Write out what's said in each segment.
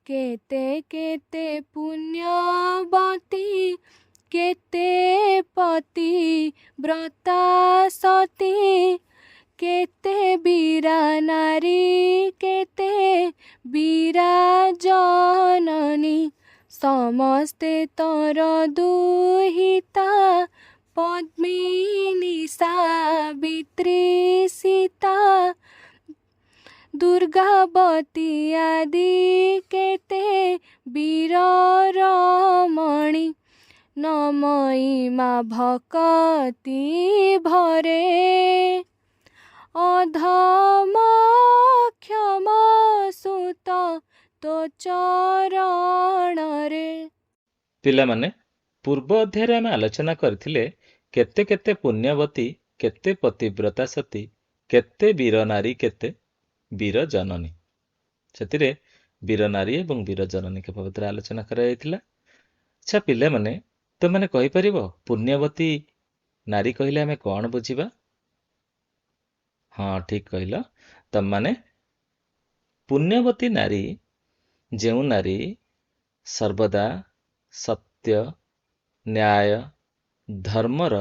केते केते पुण्यवती केते पति व्रता सती केते वीरा नारी केते वीरा जननी समस्ते तर दुहिता पद्मिनी सावित्री सीता दुर्गावती आदि केते वीर रमणी नमयी मा भक्ति भरे अधम क्षम सुत तो चरणरे। ପିଲାମାନେ ପୂର୍ବ ଅଧ୍ୟାୟରେ ଆମେ ଆଲୋଚନା କରିଥିଲେ କେତେ କେତେ ପୁଣ୍ୟବତୀ କେତେ ପତିବ୍ରତା ସତୀ କେତେ ବୀର ନାରୀ କେତେ ବୀର ଜନନୀ। ସେଥିରେ ବୀର ନାରୀ ଏବଂ ବୀର ଜନନୀଙ୍କ ବାବଦରେ ଆଲୋଚନା କରାଯାଇଥିଲା। ଆଚ୍ଛା ପିଲାମାନେ, ତୁମମାନେ କହିପାରିବ ପୁଣ୍ୟବତୀ ନାରୀ କହିଲେ ଆମେ କ'ଣ ବୁଝିବା? ହଁ, ଠିକ କହିଲ। ତମମାନେ ପୁଣ୍ୟବତୀ ନାରୀ ଯେଉଁ ନାରୀ ସର୍ବଦା ସତ୍ୟ ନ୍ୟାୟ ଧର୍ମର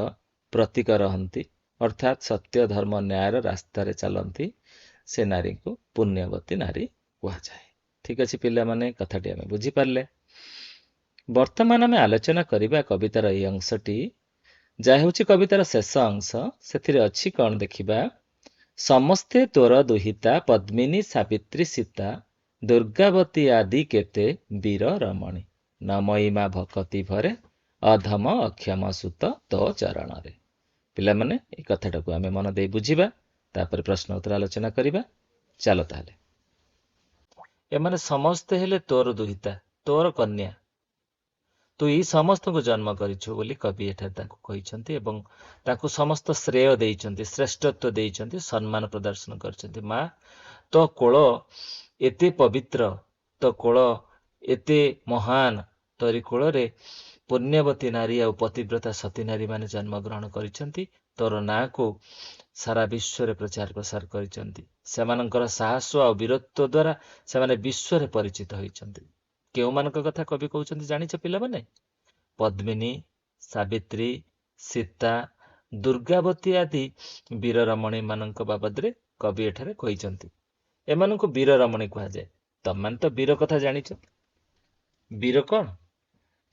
ପ୍ରତୀକ ରହନ୍ତି, ଅର୍ଥାତ୍ ସତ୍ୟ ଧର୍ମ ନ୍ୟାୟର ରାସ୍ତାରେ ଚାଲନ୍ତି, ସେ ନାରୀଙ୍କୁ ପୁଣ୍ୟବତୀ ନାରୀ କୁହାଯାଏ। ଠିକ ଅଛି ପିଲାମାନେ, କଥାଟି ଆମେ ବୁଝିପାରିଲେ। ବର୍ତ୍ତମାନ ଆମେ ଆଲୋଚନା କରିବା କବିତାର ଏହି ଅଂଶଟି, ଯାହା ହେଉଛି କବିତାର ଶେଷ ଅଂଶ। ସେଥିରେ ଅଛି କ'ଣ ଦେଖିବା। ସମସ୍ତେ ତୋର ଦୁହିତା ପଦ୍ମିନୀ ସାବିତ୍ରୀ ସୀତା ଦୁର୍ଗାବତୀ ଆଦି କେତେ ବୀର ରମଣୀ ନମୟୀ ମା ଭକତି ଭରେ ଅଧମ ଅକ୍ଷମ ସୁତ ତୋ ଚରଣରେ। ପିଲାମାନେ এই କଥାଟାକୁ ଆମେ ମନ ଦେଇ ବୁଝିବା, ତାପରେ ପ୍ରଶ୍ନ ଉତ୍ତର ଆଲୋଚନା କରିବା। ଚାଲ ତାହେଲେ। ଏମାନେ ସମସ୍ତେ ହେଲେ ତୋର ଦୁହିତା, ତୋର କନ୍ୟା। ତୁ ଏଇ ସମସ୍ତଙ୍କୁ ଜନ୍ମ କରିଛୁ ବୋଲି କବି ଏଠାରେ ତାଙ୍କୁ କହିଛନ୍ତି ଏବଂ ତାଙ୍କୁ ସମସ୍ତ ଶ୍ରେୟ ଦେଇଛନ୍ତି, ଶ୍ରେଷ୍ଠତ୍ୱ ଦେଇଛନ୍ତି, ସମ୍ମାନ ପ୍ରଦର୍ଶନ କରିଛନ୍ତି। ମା, ତୋ କୋଳ ଏତେ ପବିତ୍ର, ତୋ କୋଳ ଏତେ ମହାନ, ତୋରି କୋଳରେ ପୁଣ୍ୟବତୀ ନାରୀ ଆଉ ପତିବ୍ରତା ସତୀ ନାରୀମାନେ ଜନ୍ମଗ୍ରହଣ କରିଛନ୍ତି। ତୋର ନାଁକୁ ସାରା ବିଶ୍ୱରେ ପ୍ରଚାର ପ୍ରସାର କରିଛନ୍ତି। ସେମାନଙ୍କର ସାହସ ଆଉ ବୀରତ୍ୱ ଦ୍ୱାରା ସେମାନେ ବିଶ୍ୱରେ ପରିଚିତ ହୋଇଛନ୍ତି। କେଉଁମାନଙ୍କ କଥା କବି କହୁଛନ୍ତି ଜାଣିଛ ପିଲାମାନେ? ପଦ୍ମିନୀ, ସାବିତ୍ରୀ, ସୀତା, ଦୁର୍ଗାବତୀ ଆଦି ବୀର ରମଣୀମାନଙ୍କ ବାବଦରେ କବି ଏଠାରେ କହିଛନ୍ତି। ଏମାନଙ୍କୁ ବୀର ରମଣୀ କୁହାଯାଏ। ତମମାନେ ତ ବୀର କଥା ଜାଣିଛ। ବୀର କ'ଣ?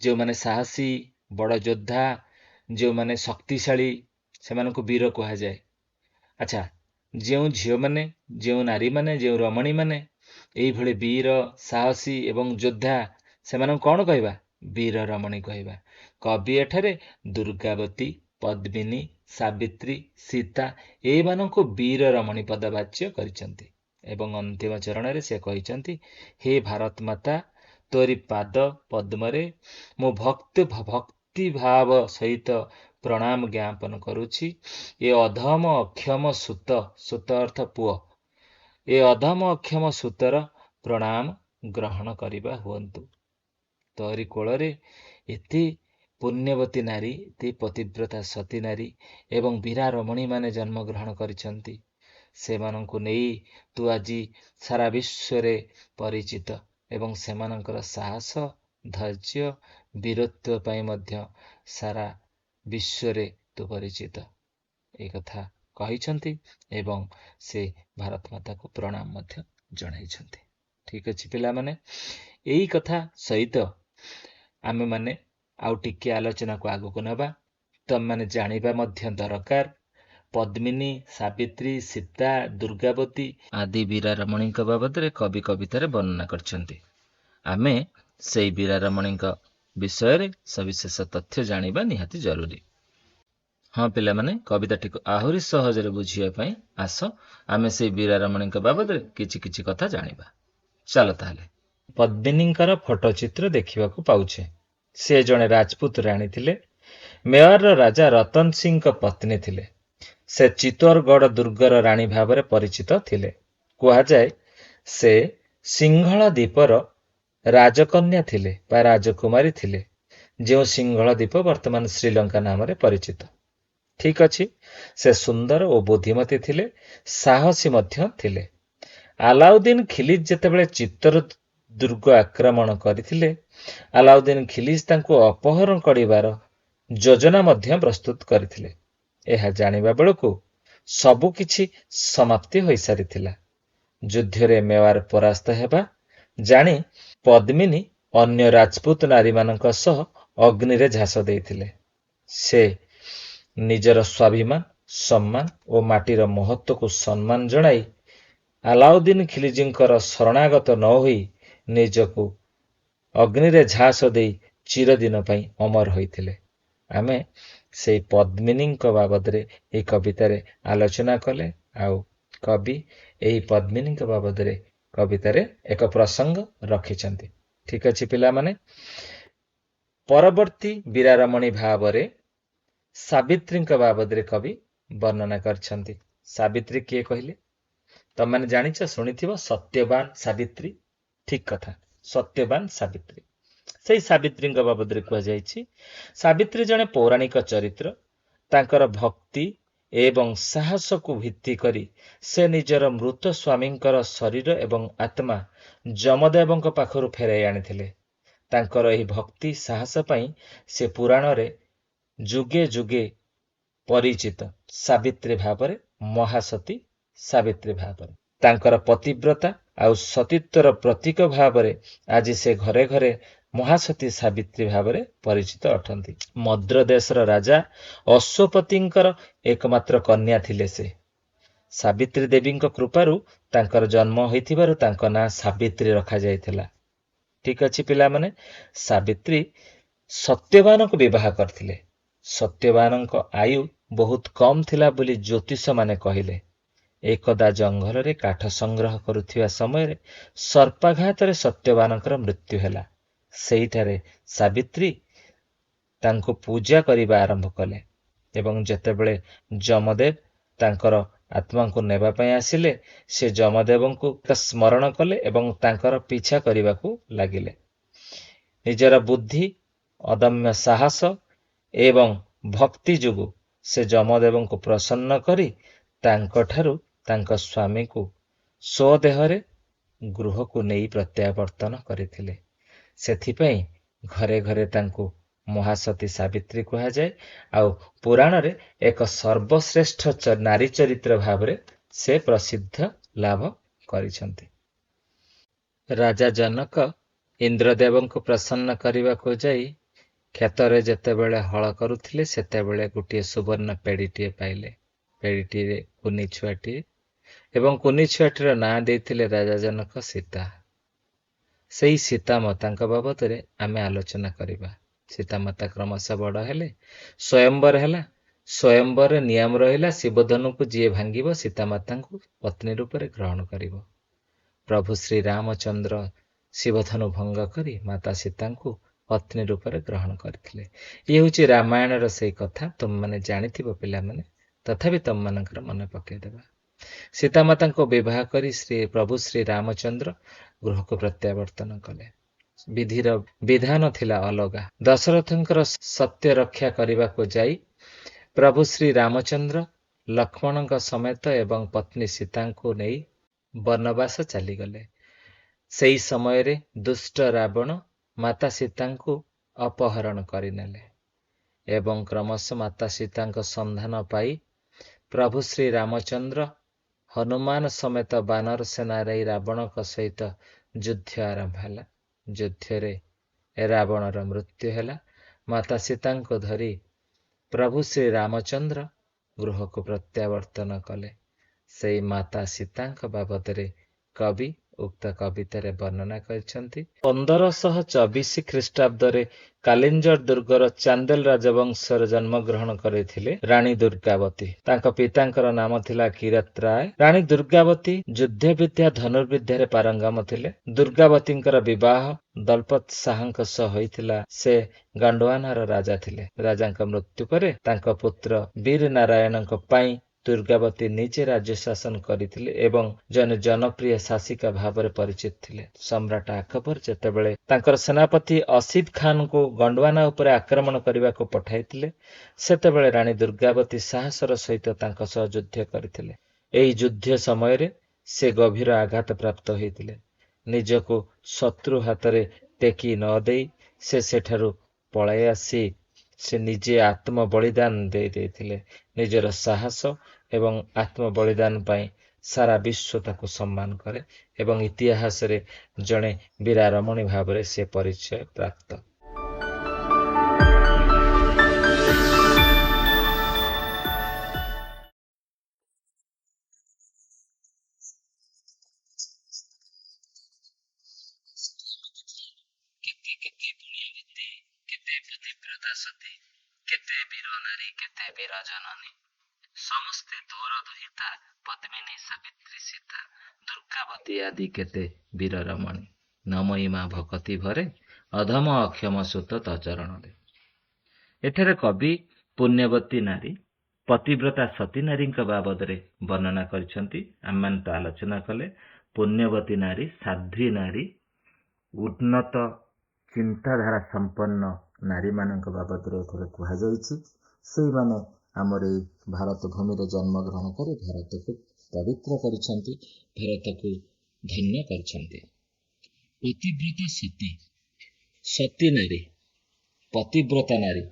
ଯେଉଁମାନେ ସାହସୀ, ବଡ଼ ଯୋଦ୍ଧା, ଯେଉଁମାନେ ଶକ୍ତିଶାଳୀ, ସେମାନଙ୍କୁ ବୀର କୁହାଯାଏ। ଆଚ୍ଛା, ଯେଉଁ ଝିଅମାନେ, ଯେଉଁ ନାରୀମାନେ, ଯେଉଁ ରମଣୀମାନେ ଏଇଭଳି ବୀର, ସାହସୀ ଏବଂ ଯୋଦ୍ଧା, ସେମାନଙ୍କୁ କ'ଣ କହିବା? ବୀର ରମଣୀ କହିବା। କବି ଏଠାରେ ଦୁର୍ଗାବତୀ, ପଦ୍ମିନୀ, ସାବିତ୍ରୀ, ସୀତା ଏଇମାନଙ୍କୁ ବୀର ରମଣୀ ପଦବାଚ୍ୟ କରିଛନ୍ତି। ଏବଂ ଅନ୍ତିମ ଚରଣରେ ସେ କହିଛନ୍ତି, ହେ ଭାରତ ମାତା, ତୋରି ପାଦ ପଦ୍ମରେ ମୁଁ ଭକ୍ତି ଭାବ ସହିତ ପ୍ରଣାମ ଜ୍ଞାପନ କରୁଛି। ଏ ଅଧମ ଅକ୍ଷମ ସୁତ, ସୁତ ଅର୍ଥ ପୁଅ, ଏ ଅଧମ ଅକ୍ଷମ ସୁତର ପ୍ରଣାମ ଗ୍ରହଣ କରିବା ହୁଅନ୍ତୁ। ତୋରି କୋଳରେ ଏତେ ପୁଣ୍ୟବତୀ ନାରୀ, ଏତେ ପତିବ୍ରତା ସତୀ ନାରୀ ଏବଂ ବୀରା ରମଣୀମାନେ ଜନ୍ମଗ୍ରହଣ କରିଛନ୍ତି। ସେମାନଙ୍କୁ ନେଇ ତୁ ଆଜି ସାରା ବିଶ୍ୱରେ ପରିଚିତ ଏବଂ ସେମାନଙ୍କର ସାହସ, ଧୈର୍ଯ୍ୟ, ବୀରତ୍ୱ ପାଇଁ ମଧ୍ୟ ସାରା ବିଶ୍ୱରେ ତୁ ପରିଚିତ। ଏ କଥା କହିଛନ୍ତି ଏବଂ ସେ ଭାରତ ମାତାକୁ ପ୍ରଣାମ ମଧ୍ୟ ଜଣାଇଛନ୍ତି। ଠିକ ଅଛି ପିଲାମାନେ, ଏଇ କଥା ସହିତ ଆମେମାନେ ଆଉ ଟିକେ ଆଲୋଚନାକୁ ଆଗକୁ ନେବା। ତମମାନେ ଜାଣିବା ମଧ୍ୟ ଦରକାର ପଦ୍ମିନୀ, ସାବିତ୍ରୀ, ସୀତା, ଦୁର୍ଗାବତୀ ଆଦି ବୀରା ରମଣୀଙ୍କ ବାବଦରେ କବି କବିତାରେ ବର୍ଣ୍ଣନା କରିଛନ୍ତି। ଆମେ ସେଇ ବୀରା ରମଣୀଙ୍କ ବିଷୟରେ ସବିଶେଷ ତଥ୍ୟ ଜାଣିବା ନିହାତି ଜରୁରୀ। ହଁ ପିଲାମାନେ, କବିତାଟିକୁ ଆହୁରି ସହଜରେ ବୁଝିବା ପାଇଁ ଆସ ଆମେ ସେଇ ବୀରା ରମଣୀଙ୍କ ବାବଦରେ କିଛି କିଛି କଥା ଜାଣିବା। ଚାଲ ତାହେଲେ। ପଦ୍ମିନୀଙ୍କର ଫଟୋ ଚିତ୍ର ଦେଖିବାକୁ ପାଉଛେ। ସେ ଜଣେ ରାଜପୁତ ରାଣୀ ଥିଲେ। ମେୱାରର ରାଜା ରତନ ସିଂଙ୍କ ପତ୍ନୀ ଥିଲେ। ସେ ଚିତ୍ତୋରଗଡ଼ ଦୁର୍ଗର ରାଣୀ ଭାବରେ ପରିଚିତ ଥିଲେ। କୁହାଯାଏ ସେ ସିଂହଳ ଦ୍ୱୀପର ରାଜକନ୍ୟା ଥିଲେ ବା ରାଜକୁମାରୀ ଥିଲେ, ଯେଉଁ ସିଂହଳ ଦ୍ୱୀପ ବର୍ତ୍ତମାନ ଶ୍ରୀଲଙ୍କା ନାମରେ ପରିଚିତ। ଠିକ ଅଛି, ସେ ସୁନ୍ଦର ଓ ବୁଦ୍ଧିମତୀ ଥିଲେ, ସାହସୀ ମଧ୍ୟ ଥିଲେ। ଆଲାଉଦ୍ଦିନ ଖିଲିଜ ଯେତେବେଳେ ଚିତ୍ତୋର ଦୁର୍ଗ ଆକ୍ରମଣ କରିଥିଲେ, ଆଲାଉଦ୍ଦିନ ଖିଲିଜ ତାଙ୍କୁ ଅପହରଣ କରିବାର ଯୋଜନା ମଧ୍ୟ ପ୍ରସ୍ତୁତ କରିଥିଲେ। ଏହା ଜାଣିବା ବେଳକୁ ସବୁ କିଛି ସମାପ୍ତି ହୋଇସାରିଥିଲା। ଯୁଦ୍ଧରେ ମେୱାର ପରାସ୍ତ ହେବା ଜାଣି ପଦ୍ମିନୀ ଅନ୍ୟ ରାଜପୁତ ନାରୀମାନଙ୍କ ସହ ଅଗ୍ନିରେ ଝାସ ଦେଇଥିଲେ। ସେ ନିଜର ସ୍ୱାଭିମାନ, ସମ୍ମାନ ଓ ମାଟିର ମହତ୍ତ୍ୱକୁ ସମ୍ମାନ ଜଣାଇ ଆଲାଉଦ୍ଦିନ ଖିଲିଜଙ୍କର ଶରଣାଗତ ନ ହୋଇ ନିଜକୁ ଅଗ୍ନିରେ ଝାସ ଦେଇ ଚିରଦିନ ପାଇଁ ଅମର ହୋଇଥିଲେ। ଆମେ ସେଇ ପଦ୍ମିନୀଙ୍କ ବାବଦରେ ଏହି କବିତାରେ ଆଲୋଚନା କଲେ। ଆଉ କବି ଏହି ପଦ୍ମିନୀଙ୍କ ବାବଦରେ କବିତାରେ ଏକ ପ୍ରସଙ୍ଗ ରଖିଛନ୍ତି। ଠିକ ଅଛି ପିଲାମାନେ, ପରବର୍ତ୍ତୀ ବୀରାରମଣୀ ଭାବରେ ସାବିତ୍ରୀଙ୍କ ବାବଦରେ କବି ବର୍ଣ୍ଣନା କରିଛନ୍ତି। ସାବିତ୍ରୀ କିଏ କହିଲେ? ତମାନେ ଜାଣିଛ, ଶୁଣିଥିବ, ସତ୍ୟବାନ ସାବିତ୍ରୀ। ଠିକ କଥା, ସତ୍ୟବାନ ସାବିତ୍ରୀ। ସେଇ ସାବିତ୍ରୀଙ୍କ ବାବଦରେ କୁହାଯାଇଛି, ସାବିତ୍ରୀ ଜଣେ ପୌରାଣିକ ଚରିତ୍ର। ତାଙ୍କର ଭକ୍ତି ଏବଂ ସାହସକୁ ଭିତ୍ତି କରି ସେ ନିଜର ମୃତ ସ୍ୱାମୀଙ୍କର ଶରୀର ଏବଂ ଆତ୍ମା ଯମଦେବଙ୍କ ପାଖରୁ ଫେରାଇ ଆଣିଥିଲେ। ତାଙ୍କର ଏହି ଭକ୍ତି ସାହସ ପାଇଁ ସେ ପୁରାଣରେ ଯୁଗେ ଯୁଗେ ପରିଚିତ ସାବିତ୍ରୀ ଭାବରେ, ମହାସତୀ ସାବିତ୍ରୀ ଭାବରେ। ତାଙ୍କର ପତିବ୍ରତା ଆଉ ସତୀତ୍ୱର ପ୍ରତୀକ ଭାବରେ ଆଜି ସେ ଘରେ ଘରେ ମହାସତୀ ସାବିତ୍ରୀ ଭାବରେ ପରିଚିତ ଅଟନ୍ତି। ମଦ୍ର ଦେଶର ରାଜା ଅଶ୍ୱପତିଙ୍କର ଏକମାତ୍ର କନ୍ୟା ଥିଲେ ସେ। ସାବିତ୍ରୀ ଦେବୀଙ୍କ କୃପାରୁ ତାଙ୍କର ଜନ୍ମ ହୋଇଥିବାରୁ ତାଙ୍କ ନାଁ ସାବିତ୍ରୀ ରଖାଯାଇଥିଲା। ଠିକ ଅଛି ପିଲାମାନେ, ସାବିତ୍ରୀ ସତ୍ୟବାନଙ୍କୁ ବିବାହ କରିଥିଲେ। ସତ୍ୟବାନଙ୍କ ଆୟୁ ବହୁତ କମ୍ ଥିଲା ବୋଲି ଜ୍ୟୋତିଷମାନେ କହିଲେ। ଏକଦା ଜଙ୍ଗଲରେ କାଠ ସଂଗ୍ରହ କରୁଥିବା ସମୟରେ ସର୍ପାଘାତରେ ସତ୍ୟବାନଙ୍କର ମୃତ୍ୟୁ ହେଲା। ସେଇଠାରେ ସାବିତ୍ରୀ ତାଙ୍କୁ ପୂଜା କରିବା ଆରମ୍ଭ କଲେ ଏବଂ ଯେତେବେଳେ ଯମଦେବ ତାଙ୍କର ଆତ୍ମାଙ୍କୁ ନେବା ପାଇଁ ଆସିଲେ, ସେ ଯମଦେବଙ୍କୁ ସ୍ମରଣ କଲେ ଏବଂ ତାଙ୍କର ପିଛା କରିବାକୁ ଲାଗିଲେ। ନିଜର ବୁଦ୍ଧି, ଅଦମ୍ୟ ସାହସ ଏବଂ ଭକ୍ତି ଯୋଗୁଁ ସେ ଯମଦେବଙ୍କୁ ପ୍ରସନ୍ନ କରି ତାଙ୍କଠାରୁ ତାଙ୍କ ସ୍ୱାମୀଙ୍କୁ ସ୍ୱଦେହରେ ଗୃହକୁ ନେଇ ପ୍ରତ୍ୟାବର୍ତ୍ତନ କରିଥିଲେ। ସେଥିପାଇଁ ଘରେ ଘରେ ତାଙ୍କୁ ମହାସତୀ ସାବିତ୍ରୀ କୁହାଯାଏ। ଆଉ ପୁରାଣରେ ଏକ ସର୍ବଶ୍ରେଷ୍ଠ ନାରୀ ଚରିତ୍ର ଭାବରେ ସେ ପ୍ରସିଦ୍ଧ ଲାଭ କରିଛନ୍ତି। ରାଜା ଜନକ ଇନ୍ଦ୍ରଦେବଙ୍କୁ ପ୍ରସନ୍ନ କରିବାକୁ ଯାଇ କ୍ଷେତରେ ଯେତେବେଳେ ହଳ କରୁଥିଲେ, ସେତେବେଳେ ଗୋଟିଏ ସୁବର୍ଣ୍ଣ ପେଡ଼ିଟିଏ ପାଇଲେ। ପେଡ଼ିଟିରେ କୁନି ଛୁଆଟିଏ ଏବଂ କୁନି ଛୁଆଟିର ନାଁ ଦେଇଥିଲେ ରାଜା ଜନକ ସୀତା। ସେଇ ସୀତାମାତାଙ୍କ ବାବଦରେ ଆମେ ଆଲୋଚନା କରିବା। ସୀତାମାତା କ୍ରମଶଃ ବଡ଼ ହେଲେ, ସ୍ୱୟଂବର ହେଲା। ସ୍ୱୟଂବରରେ ନିୟମ ରହିଲା, ଶିବଧନୁକୁ ଯିଏ ଭାଙ୍ଗିବ ସୀତାମାତାଙ୍କୁ ପତ୍ନୀ ରୂପରେ ଗ୍ରହଣ କରିବ। ପ୍ରଭୁ ଶ୍ରୀରାମଚନ୍ଦ୍ର ଶିବଧନୁ ଭଙ୍ଗ କରି ମାତା ସୀତାଙ୍କୁ ପତ୍ନୀ ରୂପରେ ଗ୍ରହଣ କରିଥିଲେ। ଇଏ ହେଉଛି ରାମାୟଣର ସେଇ କଥା। ତୁମମାନେ ଜାଣିଥିବ ପିଲାମାନେ, ତଥାପି ତମମାନଙ୍କର ମନେ ପକାଇଦେବା। ସୀତାମାତାଙ୍କୁ ବିବାହ କରି ପ୍ରଭୁ ଶ୍ରୀରାମଚନ୍ଦ୍ର ଗୃହକୁ ପ୍ରତ୍ୟାବର୍ତ୍ତନ କଲେ। ବିଧିର ବିଧାନ ଥିଲା ଅଲଗା। ଦଶରଥଙ୍କର ସତ୍ୟ ରକ୍ଷା କରିବାକୁ ଯାଇ ପ୍ରଭୁ ଶ୍ରୀରାମଚନ୍ଦ୍ର ଲକ୍ଷ୍ମଣଙ୍କ ସମେତ ଏବଂ ପତ୍ନୀ ସୀତାଙ୍କୁ ନେଇ ବନବାସ ଚାଲିଗଲେ। ସେହି ସମୟରେ ଦୁଷ୍ଟ ରାବଣ ମାତା ସୀତାଙ୍କୁ ଅପହରଣ କରିନେଲେ ଏବଂ କ୍ରମଶଃ ମାତା ସୀତାଙ୍କ ସନ୍ଧାନ ପାଇ ପ୍ରଭୁ ଶ୍ରୀରାମଚନ୍ଦ୍ର ହନୁମାନ ସମେତ ବାନର ସେନା ନେଇ ରାବଣଙ୍କ ସହିତ ଯୁଦ୍ଧ ଆରମ୍ଭ ହେଲା। ଯୁଦ୍ଧରେ ରାବଣର ମୃତ୍ୟୁ ହେଲା। ମାତା ସୀତାଙ୍କୁ ଧରି ପ୍ରଭୁ ଶ୍ରୀରାମଚନ୍ଦ୍ର ଗୃହକୁ ପ୍ରତ୍ୟାବର୍ତ୍ତନ କଲେ। ସେଇ ମାତା ସୀତାଙ୍କ ବାବଦରେ କବି ଉକ୍ତ କବିତାରେ ବର୍ଣ୍ଣନା କରିଛନ୍ତି। 1524 ଖ୍ରୀଷ୍ଟାବ୍ଦରେ କାଲିଞ୍ଜର ଦୁର୍ଗର ଚାନ୍ଦେଲ ରାଜବଂଶରେ ଜନ୍ମଗ୍ରହଣ କରିଥିଲେ ରାଣୀ ଦୁର୍ଗାବତୀ। ତାଙ୍କ ପିତାଙ୍କର ନାମ ଥିଲା କିରତ ରାୟ। ରାଣୀ ଦୁର୍ଗାବତୀ ଯୁଦ୍ଧ ବିଦ୍ୟା, ଧନୁର୍ବିଦ୍ୟାରେ ପାରଙ୍ଗମ ଥିଲେ। ଦୁର୍ଗାବତୀଙ୍କର ବିବାହ ଦଲପତ ଶାହଙ୍କ ସହ ହୋଇଥିଲା। ସେ ଗଣ୍ଡୱାନାର ରାଜା ଥିଲେ। ରାଜାଙ୍କ ମୃତ୍ୟୁ ପରେ ତାଙ୍କ ପୁତ୍ର ବୀର ନାରାୟଣଙ୍କ ପାଇଁ ଦୁର୍ଗାବତୀ ନିଜେ ରାଜ୍ୟ ଶାସନ କରିଥିଲେ ଏବଂ ଜଣେ ଜନପ୍ରିୟ ଶାସିକା ଭାବରେ ପରିଚିତ ଥିଲେ। ସମ୍ରାଟ ଆକବର ଯେତେବେଳେ ତାଙ୍କର ସେନାପତି ଅସିଫ ଖାନଙ୍କୁ ଗଣ୍ଡୱାନା ଉପରେ ଆକ୍ରମଣ କରିବାକୁ ପଠାଇଥିଲେ, ସେତେବେଳେ ରାଣୀ ଦୁର୍ଗାବତୀ ସାହସର ସହିତ ତାଙ୍କ ସହ ଯୁଦ୍ଧ କରିଥିଲେ। ଏହି ଯୁଦ୍ଧ ସମୟରେ ସେ ଗଭୀର ଆଘାତ ପ୍ରାପ୍ତ ହୋଇଥିଲେ ନିଜକୁ ଶତ୍ରୁ ହାତରେ ଟେକି ନ ଦେଇ ସେ ସେଠାରୁ ପଳାଇ ଆସି ସେ ନିଜେ ଆତ୍ମ ବଳିଦାନ ଦେଇଥିଲେ। ନିଜର ସାହସ ଏବଂ ଆତ୍ମ ବଳିଦାନ ପାଇଁ ସାରା ବିଶ୍ୱ ତାକୁ ସମ୍ମାନ କରେ ଏବଂ ଇତିହାସରେ ଜଣେ ବୀରା ରମଣୀ ଭାବରେ ସେ ପରିଚୟ ପ୍ରାପ୍ତ। କେତେ ପୁଣ୍ୟବତୀ, କେତେ ପତିବ୍ରତା ସତୀ, କେତେ ବୀର ନାରୀ, କେତେ ବୀର ଜନନୀ, ସମସ୍ତେ ତୋର ଦୁହିତା, ପଦ୍ମିନୀ ସାବିତ୍ରୀ ସୀତା, ଦୁର୍ଗାବତୀ ଆଦି କେତେ ବୀର ରମଣୀ, ନମୟୀ ମା ଭକତି ଭରେ, ଅଧମ ଅକ୍ଷମ ସୁତ ତ ଚରଣରେ। ଏଠାରେ କବି ପୁଣ୍ୟବତୀ ନାରୀ, ପତିବ୍ରତା ସତୀ ନାରୀଙ୍କ ବାବଦରେ ବର୍ଣ୍ଣନା କରିଛନ୍ତି। ଆମେମାନେ ତ ଆଲୋଚନା କଲେ ପୁଣ୍ୟବତୀ ନାରୀ, ସାଧ୍ୱୀ ନାରୀ, ଉନ୍ନତ ଚିନ୍ତାଧାରା ସମ୍ପନ୍ନ ନାରୀମାନଙ୍କ ବାବଦରେ ଏଠାରେ କୁହାଯାଇଛି। ସେଇମାନେ ଆମର ଏଇ ଭାରତ ଭୂମିରେ ଜନ୍ମଗ୍ରହଣ କରି ଭାରତକୁ ପବିତ୍ର କରିଛନ୍ତି, ଭାରତକୁ ଧନ୍ୟ କରିଛନ୍ତି। ପତିବ୍ରତା ସତୀ, ସତୀ ନାରୀ, ପତିବ୍ରତା ନାରୀ,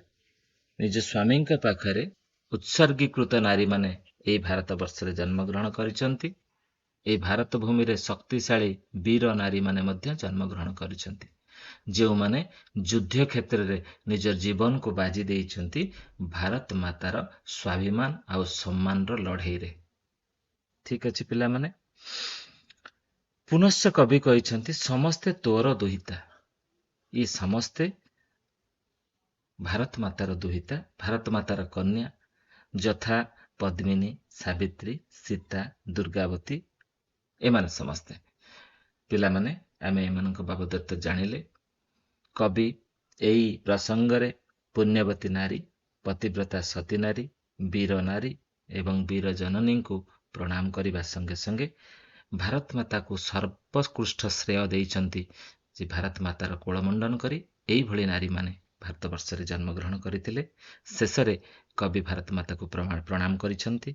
ନିଜ ସ୍ୱାମୀଙ୍କ ପାଖରେ ଉତ୍ସର୍ଗୀକୃତ ନାରୀମାନେ ଏହି ଭାରତ ବର୍ଷରେ ଜନ୍ମଗ୍ରହଣ କରିଛନ୍ତି। ଏହି ଭାରତ ଭୂମିରେ ଶକ୍ତିଶାଳୀ ବୀର ନାରୀମାନେ ମଧ୍ୟ ଜନ୍ମଗ୍ରହଣ କରିଛନ୍ତି, ଯେଉଁମାନେ ଯୁଦ୍ଧ କ୍ଷେତ୍ରରେ ନିଜ ଜୀବନକୁ ବାଜି ଦେଇଛନ୍ତି ଭାରତ ମାତାର ସ୍ୱାଭିମାନ ଆଉ ସମ୍ମାନର ଲଢ଼େଇରେ। ଠିକ ଅଛି ପିଲାମାନେ, ପୁନଶ୍ଚ କବି କହିଛନ୍ତି ସମସ୍ତେ ତୋର ଦୁହିତା। ଏ ସମସ୍ତେ ଭାରତ ମାତାର ଦୁହିତା, ଭାରତ ମାତାର କନ୍ୟା, ଯଥା ପଦ୍ମିନୀ, ସାବିତ୍ରୀ, ସୀତା, ଦୁର୍ଗାବତୀ, ଏମାନେ ସମସ୍ତେ। ପିଲାମାନେ ଆମେ ଏମାନଙ୍କ ବାବଦରେ ତ ଜାଣିଲେ। କବି ଏହି ପ୍ରସଙ୍ଗରେ ପୁଣ୍ୟବତୀ ନାରୀ, ପତିବ୍ରତା ସତୀ ନାରୀ, ବୀର ନାରୀ ଏବଂ ବୀର ଜନନୀଙ୍କୁ ପ୍ରଣାମ କରିବା ସଙ୍ଗେ ସଙ୍ଗେ ଭାରତ ମାତାକୁ ସର୍ବୋତ୍କୃଷ୍ଟ ଶ୍ରେୟ ଦେଇଛନ୍ତି ଯେ ଭାରତ ମାତାର କୋଳମଣ୍ଡନ କରି ଏଇଭଳି ନାରୀମାନେ ଭାରତବର୍ଷରେ ଜନ୍ମଗ୍ରହଣ କରିଥିଲେ। ଶେଷରେ କବି ଭାରତ ମାତାକୁ ପ୍ରଣାମ କରିଛନ୍ତି,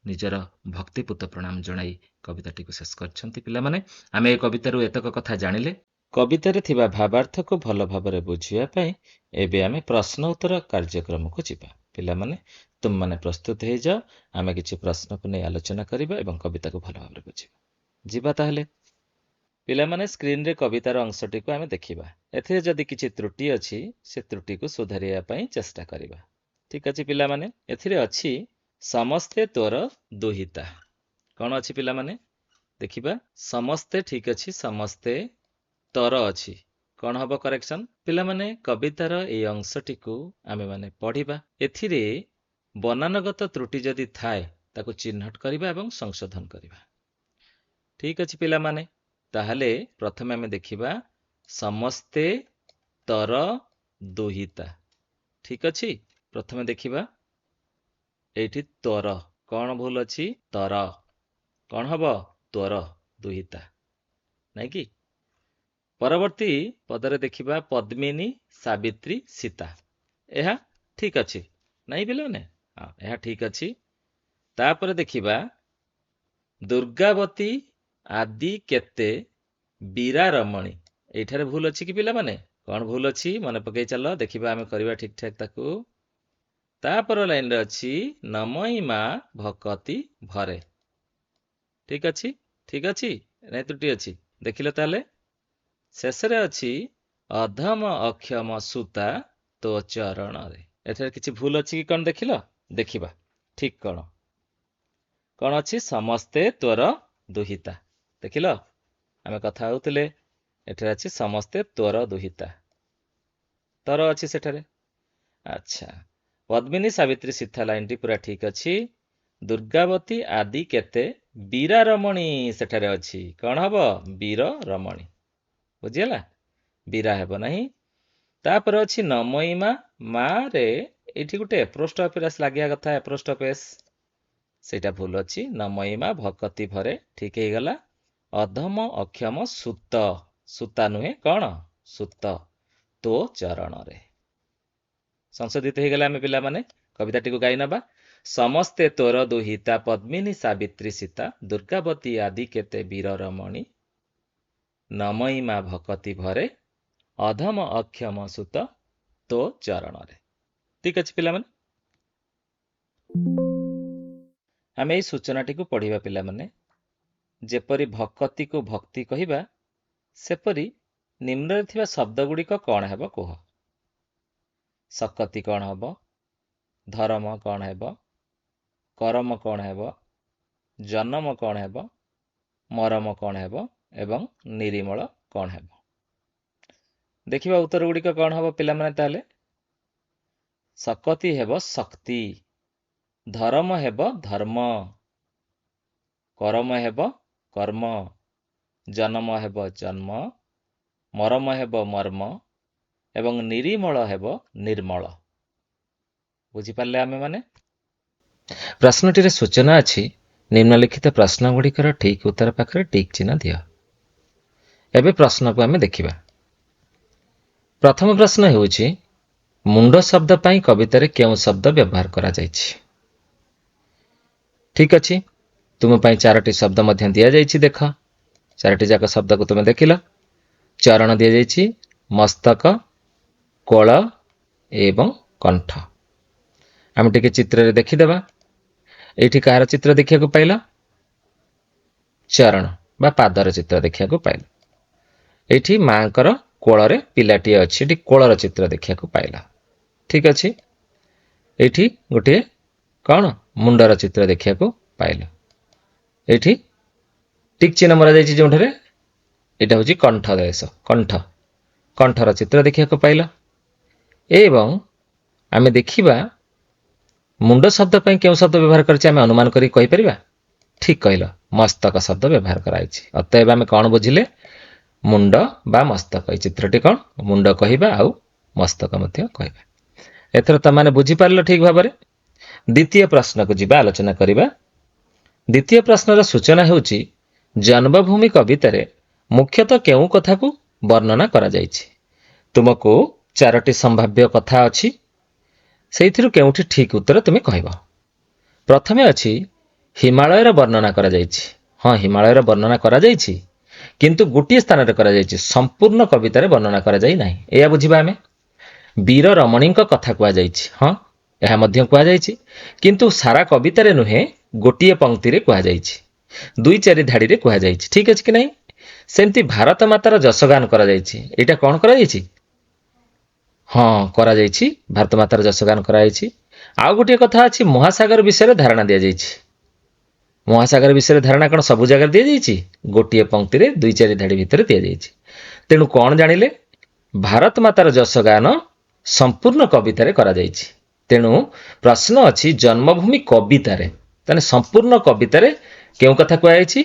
ନିଜର ଭକ୍ତିପୂତ ପ୍ରଣାମ ଜଣାଇ କବିତାଟିକୁ ଶେଷ କରିଛନ୍ତି। ପିଲାମାନେ ଆମେ ଏ କବିତାରୁ ଏତକ କଥା ଜାଣିଲେ। କବିତାରେ ଥିବା ଭାବାର୍ଥକୁ ଭଲ ଭାବରେ ବୁଝିବା ପାଇଁ ଏବେ ଆମେ ପ୍ରଶ୍ନ ଉତ୍ତର କାର୍ଯ୍ୟକ୍ରମକୁ ଯିବା। ପିଲାମାନେ ତୁମମାନେ ପ୍ରସ୍ତୁତ ହେଇଯାଅ, ଆମେ କିଛି ପ୍ରଶ୍ନକୁ ନେଇ ଆଲୋଚନା କରିବା ଏବଂ କବିତାକୁ ଭଲ ଭାବରେ ବୁଝିବା। ଯିବା ତାହେଲେ। ପିଲାମାନେ ସ୍କ୍ରିନରେ କବିତାର ଅଂଶଟିକୁ ଆମେ ଦେଖିବା। ଏଥିରେ ଯଦି କିଛି ତ୍ରୁଟି ଅଛି ସେ ତ୍ରୁଟିକୁ ସୁଧାରିବା ପାଇଁ ଚେଷ୍ଟା କରିବା। ଠିକ ଅଛି ପିଲାମାନେ, ଏଥିରେ ଅଛି ସମସ୍ତେ ତୋର ଦୁହିତା। କଣ ଅଛି ପିଲାମାନେ ଦେଖିବା। ସମସ୍ତେ ଠିକ ଅଛି, ସମସ୍ତେ ତୋର ଅଛି। କଣ ହବ କରେକ୍ସନ? ପିଲାମାନେ କବିତାର এই ଅଂଶଟିକୁ ଆମେମାନେ ପଢିବା। ଏଥିରେ ବନାନଗତ ତ୍ରୁଟି ଯଦି ଥାଏ ତାକୁ ଚିହ୍ନଟ କରିବା ଏବଂ ସଂଶୋଧନ କରିବା। ଠିକ ଅଛି ପିଲାମାନେ, ତାହେଲେ ପ୍ରଥମେ ଆମେ ଦେଖିବା ସମସ୍ତେ ତୋର ଦୁହିତା। ଠିକ ଅଛି, ପ୍ରଥମେ ଦେଖିବା ଏଇଠି ତୋର, କଣ ଭୁଲ ଅଛି? ତୋର, କଣ ହବ? ତୋର ଦୁହିତା, ନାଇଁ କି? ପରବର୍ତ୍ତୀ ପଦରେ ଦେଖିବା ପଦ୍ମିନୀ, ସାବିତ୍ରୀ, ସୀତା। ଏହା ଠିକ ଅଛି, ନାଇଁ ପିଲାମାନେ? ହଁ, ଏହା ଠିକ ଅଛି। ତାପରେ ଦେଖିବା ଦୁର୍ଗାବତୀ ଆଦି କେତେ ବୀରା ରମଣୀ। ଏଇଠାରେ ଭୁଲ ଅଛି କି ପିଲାମାନେ? କଣ ଭୁଲ ଅଛି ମନେ ପକେଇ ଚାଲ, ଦେଖିବା ଆମେ କରିବା ଠିକ ଠାକ ତାକୁ। ତାପର ଲାଇନରେ ଅଛି ନମୟୀ ମା ଭକତି ଭରେ। ଠିକ ଅଛି, ଠିକ ଅଛି, ନାଇଁ ତ୍ରୁଟି ଅଛି? ଦେଖିଲ ତାହେଲେ। ଶେଷରେ ଅଛି ଅଧମ ଅକ୍ଷମ ସୁତା ତୋ ଚରଣରେ। ଏଠାରେ କିଛି ଭୁଲ ଅଛି କି କଣ ଦେଖିଲ? ଦେଖିବା ଠିକ କଣ। କଣ ଅଛି? ସମସ୍ତେ ତୋର ଦୁହିତା। ଦେଖିଲ, ଆମେ କଥା ହଉଥିଲେ, ଏଠାରେ ଅଛି ସମସ୍ତେ ତୋର ଦୁହିତା, ତୋର ଅଛି ସେଠାରେ। ଆଚ୍ଛା, ପଦ୍ମିନୀ, ସାବିତ୍ରୀ, ସୀତା ଲାଇନଟି ପୁରା ଠିକ ଅଛି। ଦୁର୍ଗାବତୀ ଆଦି କେତେ ବୀରା ରମଣୀ ସେଠାରେ ଅଛି। କଣ ହବ? ବୀର ରମଣୀ। ବୁଝିଗଲା? ବୀରା ହେବ ନାହିଁ। ତାପରେ ଅଛି ନମୟୀ ମା, ମା ରେ ଏଇଠି ଗୋଟେ ଏପ୍ରୋଷ୍ଟ୍ରୋଫି ଲାଗିବା କଥା, ଏପ୍ରୋଷ୍ଟ୍ରୋଫେସ୍, ସେଇଟା ଭୁଲ ଅଛି। ନମୟୀ ମା ଭକତି ଭରେ, ଠିକ ହେଇଗଲା। ଅଧମ ଅକ୍ଷମ ସୁତ, ସୁତା ନୁହେଁ, କଣ? ସୁତ ତୋ ଚରଣରେ। ସଂଶୋଧିତ ହେଇଗଲା। ଆମେ ପିଲାମାନେ କବିତାଟିକୁ ଗାଇ ନେବା। ସମସ୍ତେ ତୋର ଦୁହିତା, ପଦ୍ମିନୀ, ସାବିତ୍ରୀ, ସୀତା, ଦୁର୍ଗାବତୀ ଆଦି କେତେ ବୀର ରମଣୀ। ନମଇମା ଭକତି ଭରେ ଅଧମ ଅକ୍ଷମ ସୁତ ତୋ ଚରଣରେ। ଠିକ ଅଛି ପିଲାମାନେ, ଆମେ ଏଇ ସୂଚନାଟିକୁ ପଢିବା ପିଲାମାନେ। ଯେପରି ଭକତିକୁ ଭକ୍ତି କହିବା, ସେପରି ନିମ୍ନରେ ଥିବା ଶବ୍ଦ ଗୁଡ଼ିକ କଣ ହେବ କୁହ? ଶକତି କଣ ହେବ? ଧରମ କଣ ହେବ? କରମ କଣ ହେବ? ଜନମ କଣ ହେବ? ମରମ କଣ ହେବ? ଏବଂ ନିରିମଳ କଣ ହେବ? ଦେଖିବା ଉତ୍ତର ଗୁଡ଼ିକ କଣ ହେବ ପିଲାମାନେ। ତାହେଲେ ଶକତି ହେବ ଶକ୍ତି, ଧରମ ହେବ ଧର୍ମ, କରମ ହେବ କର୍ମ, ଜନମ ହେବ ଜନ୍ମ, ମରମ ହେବ ମର୍ମ ଏବଂ ନିରିମଳ ହେବ ନିର୍ମଳ। ବୁଝିପାରିଲେ ଆମେ ମାନେ? ପ୍ରଶ୍ନଟିରେ ସୂଚନା ଅଛି, ନିମ୍ନଲିଖିତ ପ୍ରଶ୍ନ ଗୁଡ଼ିକର ଠିକ୍ ଉତ୍ତର ପାଖରେ ଟିକ୍ ଚିହ୍ନ ଦିଅ। ଏବେ ପ୍ରଶ୍ନକୁ ଆମେ ଦେଖିବା। ପ୍ରଥମ ପ୍ରଶ୍ନ ହେଉଛି, ମୁଣ୍ଡ ଶବ୍ଦ ପାଇଁ କବିତାରେ କେଉଁ ଶବ୍ଦ ବ୍ୟବହାର କରାଯାଇଛି? ଠିକ ଅଛି, ତୁମ ପାଇଁ 4ଟି ଶବ୍ଦ ମଧ୍ୟ ଦିଆଯାଇଛି। ଦେଖ, 4ଟି ଯାକ ଶବ୍ଦକୁ ତୁମେ ଦେଖିଲ। ଚରଣ ଦିଆଯାଇଛି, ମସ୍ତକ, କୋଳ ଏବଂ କଣ୍ଠ। ଆମେ ଟିକେ ଚିତ୍ରରେ ଦେଖିଦେବା। ଏଇଠି କାହାର ଚିତ୍ର ଦେଖିବାକୁ ପାଇଲ? ଚରଣ ବା ପାଦର ଚିତ୍ର ଦେଖିବାକୁ ପାଇଲ। ଏଇଠି ମାଙ୍କର କୋଳରେ ପିଲାଟିଏ ଅଛି, ଏଠି କୋଳର ଚିତ୍ର ଦେଖିବାକୁ ପାଇଲ। ଠିକ ଅଛି, ଏଇଠି ଗୋଟିଏ କଣ ମୁଣ୍ଡର ଚିତ୍ର ଦେଖିବାକୁ ପାଇଲ। ଏଇଠି ଟିକ୍ ଚିହ୍ନ ମରାଯାଇଛି ଯେଉଁଠାରେ, ଏଇଟା ହେଉଛି କଣ୍ଠ ଦେଶ, କଣ୍ଠର ଚିତ୍ର ଦେଖିବାକୁ ପାଇଲ। ଏବଂ ଆମେ ଦେଖିବା ମୁଣ୍ଡ ଶବ୍ଦ ପାଇଁ କେଉଁ ଶବ୍ଦ ବ୍ୟବହାର କରିଛି ଆମେ ଅନୁମାନ କରି କହିପାରିବା? ଠିକ କହିଲ, ମସ୍ତକ ଶବ୍ଦ ବ୍ୟବହାର କରାଯାଇଛି। ଅତଏବ ଆମେ କଣ ବୁଝିଲେ? ମୁଣ୍ଡ ବା ମସ୍ତକ। ଏଇ ଚିତ୍ରଟି କଣ? ମୁଣ୍ଡ କହିବା ଆଉ ମସ୍ତକ ମଧ୍ୟ କହିବା। ଏଥର ତମାନେ ବୁଝିପାରିଲ ଠିକ ଭାବରେ। ଦ୍ୱିତୀୟ ପ୍ରଶ୍ନକୁ ଯିବା, ଆଲୋଚନା କରିବା। ଦ୍ୱିତୀୟ ପ୍ରଶ୍ନର ସୂଚନା ହେଉଛି, ଜନ୍ମଭୂମି କବିତାରେ ମୁଖ୍ୟତଃ କେଉଁ କଥାକୁ ବର୍ଣ୍ଣନା କରାଯାଇଛି? ତୁମକୁ 4ଟି ସମ୍ଭାବ୍ୟ କଥା ଅଛି, ସେଇଥିରୁ କେଉଁଠି ଠିକ ଉତ୍ତର ତୁମେ କହିବ। ପ୍ରଥମେ ଅଛି ହିମାଳୟର ବର୍ଣ୍ଣନା କରାଯାଇଛି। ହଁ, ହିମାଳୟର ବର୍ଣ୍ଣନା କରାଯାଇଛି, କିନ୍ତୁ ଗୋଟିଏ ସ୍ଥାନରେ କରାଯାଇଛି, ସମ୍ପୂର୍ଣ୍ଣ କବିତାରେ ବର୍ଣ୍ଣନା କରାଯାଇ ନାହିଁ। ଏହା ବୁଝିବା ଆମେ। ବୀର ରମଣୀଙ୍କ କଥା କୁହାଯାଇଛି। ହଁ, ଏହା ମଧ୍ୟ କୁହାଯାଇଛି, କିନ୍ତୁ ସାରା କବିତାରେ ନୁହେଁ, ଗୋଟିଏ ପଂକ୍ତିରେ କୁହାଯାଇଛି, 2-4 ଧାଡିରେ କୁହାଯାଇଛି। ଠିକ ଅଛି କି ନାହିଁ? ସେମିତି ଭାରତ ମାତାର ଯଶଗାନ କରାଯାଇଛି। ଏଇଟା କଣ କରାଯାଇଛି? ହଁ, କରାଯାଇଛି, ଭାରତ ମାତାର ଯଶଗାନ କରାଯାଇଛି। ଆଉ ଗୋଟିଏ କଥା ଅଛି, ମହାସାଗର ବିଷୟରେ ଧାରଣା ଦିଆଯାଇଛି। ମହାସାଗର ବିଷୟରେ ଧାରଣା କଣ ସବୁ ଜାଗାରେ ଦିଆଯାଇଛି? ଗୋଟିଏ ପଂକ୍ତିରେ 2-4 ଧାଡି ଭିତରେ ଦିଆଯାଇଛି। ତେଣୁ କଣ ଜାଣିଲେ? ଭାରତ ମାତାର ଯଶଗାନ ସମ୍ପୂର୍ଣ୍ଣ କବିତାରେ କରାଯାଇଛି। ତେଣୁ ପ୍ରଶ୍ନ ଅଛି ଜନ୍ମଭୂମି କବିତାରେ, ତାହେଲେ ସମ୍ପୂର୍ଣ୍ଣ କବିତାରେ କେଉଁ କଥା କୁହାଯାଇଛି?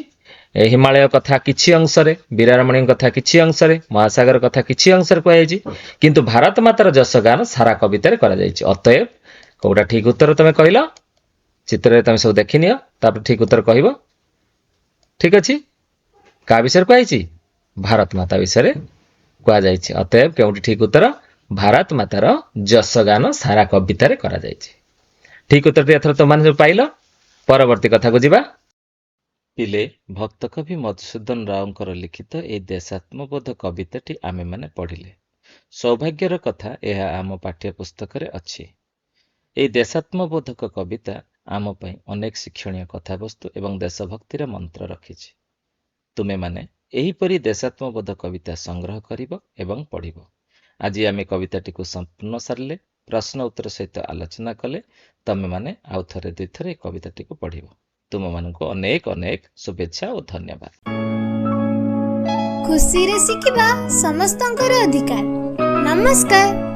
ହିମାଳୟ କଥା କିଛି ଅଂଶରେ, ବୀରାରମଣୀଙ୍କ କଥା କିଛି ଅଂଶରେ, ମହାସାଗର କଥା କିଛି ଅଂଶରେ କୁହାଯାଇଛି, କିନ୍ତୁ ଭାରତ ମାତାର ଯଶଗାନ ସାରା କବିତାରେ କରାଯାଇଛି। ଅତଏବ କୋଉଟା ଠିକ ଉତ୍ତର ତମେ କହିଲ? ଚିତ୍ରରେ ତମେ ସବୁ ଦେଖିନିଅ, ତାପରେ ଠିକ ଉତ୍ତର କହିବ। ଠିକ ଅଛି, କାହା ବିଷୟରେ କୁହାଯାଇଛି? ଭାରତ ମାତା ବିଷୟରେ କୁହାଯାଇଛି। ଅତଏବ କେଉଁଠି ଠିକ ଉତ୍ତର? ଭାରତ ମାତାର ଯଶଗାନ ସାରା କବିତାରେ କରାଯାଇଛି। ଠିକ ଉତ୍ତରଟି ଏଥର ତମମାନେ ସବୁ ପାଇଲ। ପରବର୍ତ୍ତୀ କଥାକୁ ଯିବା। ପିଲେ, ଭକ୍ତ କବି ମଧୁସୂଦନ ରାଓଙ୍କର ଲିଖିତ ଏହି ଦେଶାତ୍ମବୋଧ କବିତାଟି ଆମେମାନେ ପଢିଲେ। ସୌଭାଗ୍ୟର କଥା, ଏହା ଆମ ପାଠ୍ୟ ପୁସ୍ତକରେ ଅଛି। ଏହି ଦେଶାତ୍ମବୋଧକ କବିତା ଆମ ପାଇଁ ଅନେକ ଶିକ୍ଷଣୀୟ କଥାବସ୍ତୁ ଏବଂ ଦେଶଭକ୍ତିର ମନ୍ତ୍ର ରଖିଛି। ତୁମେମାନେ ଏହିପରି ଦେଶାତ୍ମବୋଧ କବିତା ସଂଗ୍ରହ କରିବ ଏବଂ ପଢିବ। ଆଜି ଆମେ କବିତାଟିକୁ ସମ୍ପୂର୍ଣ୍ଣ ସାରିଲେ, ପ୍ରଶ୍ନ ଉତ୍ତର ସହିତ ଆଲୋଚନା କଲେ। ତମେମାନେ ଆଉ ଥରେ 2 ଥର ଏହି କବିତାଟିକୁ ପଢିବ। ତୁମମାନଙ୍କୁ ଅନେକ ଅନେକ ଶୁଭେଚ୍ଛା ଓ ଧନ୍ୟବାଦ। ଖୁସିରେ ଶିଖିବା ସମସ୍ତଙ୍କର ଅଧିକାର। ନମସ୍କାର।